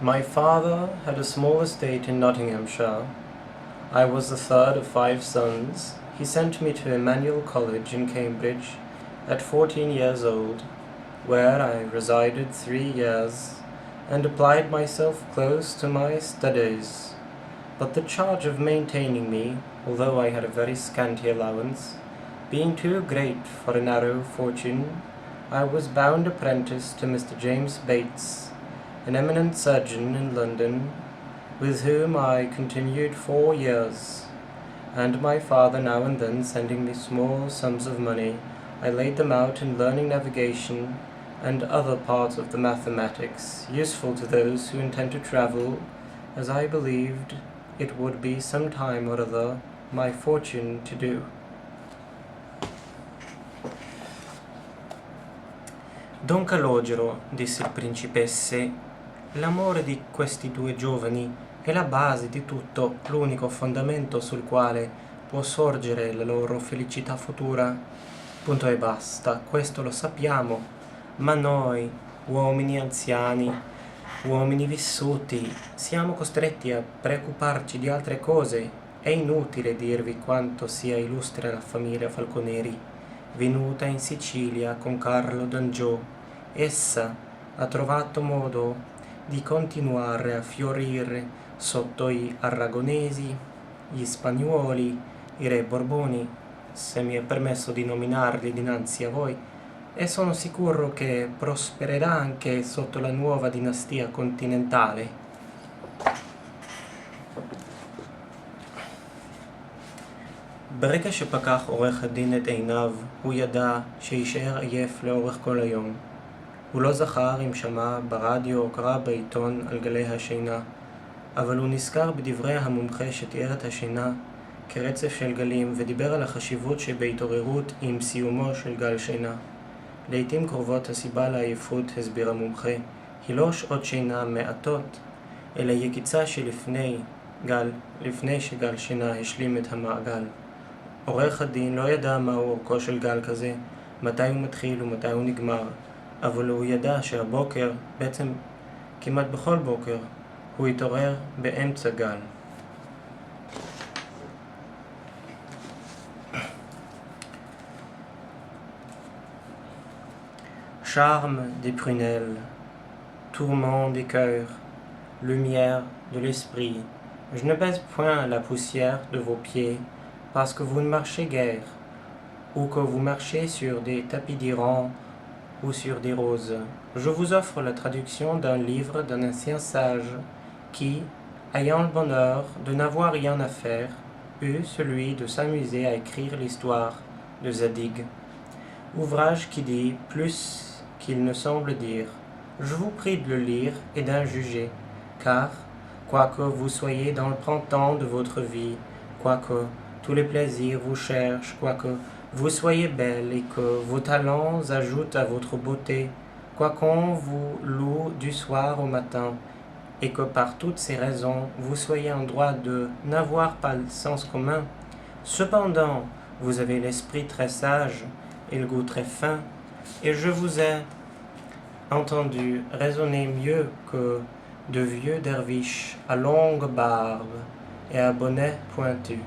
My father had a small estate in Nottinghamshire. I was the third of 5 sons. He sent me to Emmanuel College in Cambridge at 14 years old, where I resided 3 years and applied myself close to my studies. But the charge of maintaining me, although I had a very scanty allowance, being too great for a narrow fortune, I was bound apprentice to Mr. James Bates, an eminent surgeon in London, with whom I continued 4 years, and my father now and then sending me small sums of money, I laid them out in learning navigation and other parts of the mathematics, useful to those who intend to travel, as I believed it would be some time or other my fortune to do. Don Calogero, disse il principesse, l'amore di questi 2 giovani è la base di tutto, l'unico fondamento sul quale può sorgere la loro felicità futura. Punto e basta, questo lo sappiamo, ma noi, uomini anziani, uomini vissuti, siamo costretti a preoccuparci di altre cose. È inutile dirvi quanto sia illustre la famiglia Falconeri, venuta in Sicilia con Carlo d'Angiò. Essa ha trovato modo di continuare a fiorire sotto gli Aragonesi, gli Spagnuoli, i re Borboni, se mi è permesso di nominarli dinanzi a voi, e sono sicuro che prospererà anche sotto la nuova dinastia continentale. ברגע שפקח עורך הדין את עיניו, הוא ידע שישאר עייף לאורך כל היום. הוא לא זכר אם שמע ברדיו או קרא בעיתון על גלי השינה, אבל הוא נזכר בדברי המומחה שתיאר את השינה כרצף של גלים ודיבר על החשיבות שבהתעוררות עם סיומו של גל שינה. לעתים קרובות הסיבה לעייפות, הסביר המומחה, היא לא שעות שינה מעטות, אלא יקיצה לפני שגל שינה השלים את המעגל. עורך הדין לא ידע מהו אורכו של גל כזה, מתי הוא מתחיל ומתי הוא נגמר, אבל הוא ידע שהבוקר, בעצם כמעט בכל בוקר, הוא התעורר באמצע גל. Charme des prunelles, tourment des cœurs, lumière de l'esprit, je ne baisse point la poussière de vos pieds, parce que vous ne marchez guère, ou que vous marchez sur des tapis d'Iran ou sur des roses. Je vous offre la traduction d'un livre d'un ancien sage qui, ayant le bonheur de n'avoir rien à faire, eut celui de s'amuser à écrire l'histoire de Zadig. Ouvrage qui dit plus qu'il ne semble dire. Je vous prie de le lire et d'en juger, car, quoique vous soyez dans le printemps de votre vie, quoique tous les plaisirs vous cherchent, quoique vous soyez belle et que vos talents ajoutent à votre beauté, quoiqu'on vous loue du soir au matin, et que par toutes ces raisons vous soyez en droit de n'avoir pas le sens commun, cependant vous avez l'esprit très sage et le goût très fin, et je vous ai entendu raisonner mieux que de vieux derviches à longue barbe et à bonnet pointu.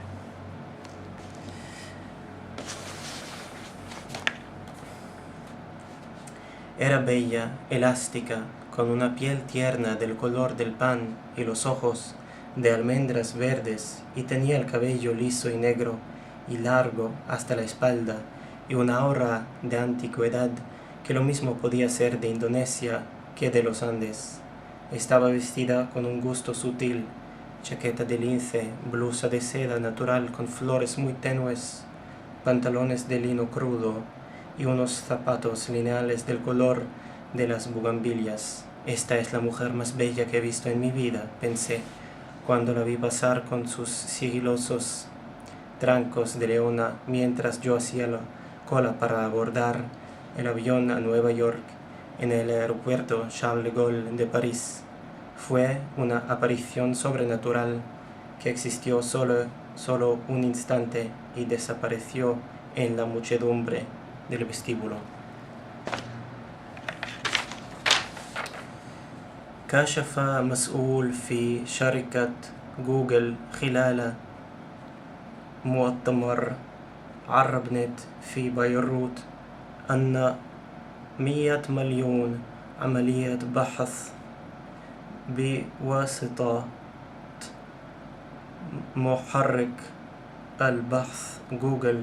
Era bella, elástica, con una piel tierna del color del pan y los ojos de almendras verdes, y tenía el cabello liso y negro y largo hasta la espalda, y una aura de antigüedad que lo mismo podía ser de Indonesia que de los Andes. Estaba vestida con un gusto sutil, chaqueta de lince, blusa de seda natural con flores muy tenues, pantalones de lino crudo y unos zapatos lineales del color de las bugambilias. Esta es la mujer más bella que he visto en mi vida, pensé, cuando la vi pasar con sus sigilosos trancos de leona mientras yo hacía la cola para abordar el avión a Nueva York en el aeropuerto Charles de Gaulle de París. Fue una aparición sobrenatural que existió solo un instante y desapareció en la muchedumbre del vestíbulo. كشف مسؤول في شركة جوجل خلال مؤتمر عرب نت في بيروت أن 100 مليون عملية بحث بواسطة محرك البحث جوجل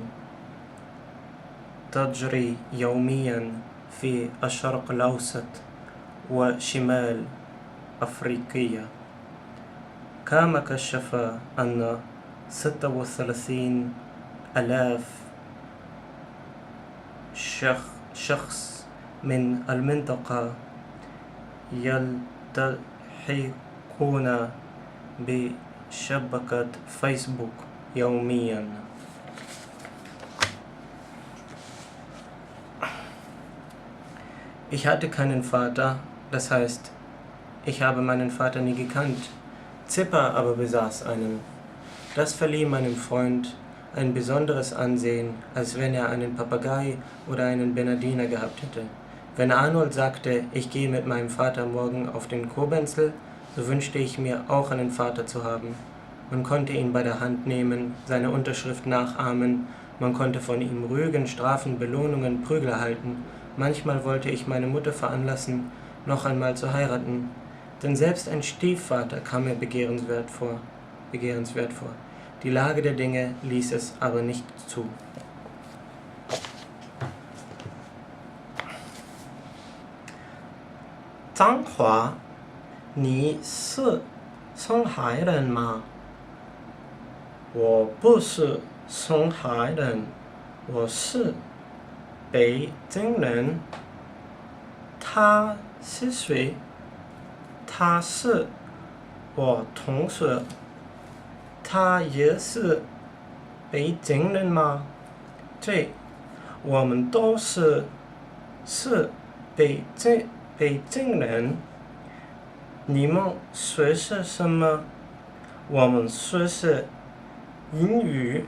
تجري يوميا في الشرق الأوسط وشمال أفريقيا. كما كشف أن 36,000 شخص من المنطقة يلتحقون بشبكة فيسبوك يوميا. Ich hatte keinen Vater, das heißt, ich habe meinen Vater nie gekannt. Zipper aber besaß einen. Das verlieh meinem Freund ein besonderes Ansehen, als wenn er einen Papagei oder einen Bernardiner gehabt hätte. Wenn Arnold sagte, ich gehe mit meinem Vater morgen auf den Kobenzl, so wünschte ich mir auch einen Vater zu haben. Man konnte ihn bei der Hand nehmen, seine Unterschrift nachahmen, man konnte von ihm Rügen, Strafen, Belohnungen, Prügel erhalten. Manchmal wollte ich meine Mutter veranlassen, noch einmal zu heiraten, denn selbst ein Stiefvater kam mir begehrenswert vor. Die Lage der Dinge ließ es aber nicht zu. Zhanghua, 你是上海人吗？我不是上海人，我是北京人。他是谁？他是我同学。他也是北京人吗？对，我们都是北京人。你们学些什么？我们学些英语。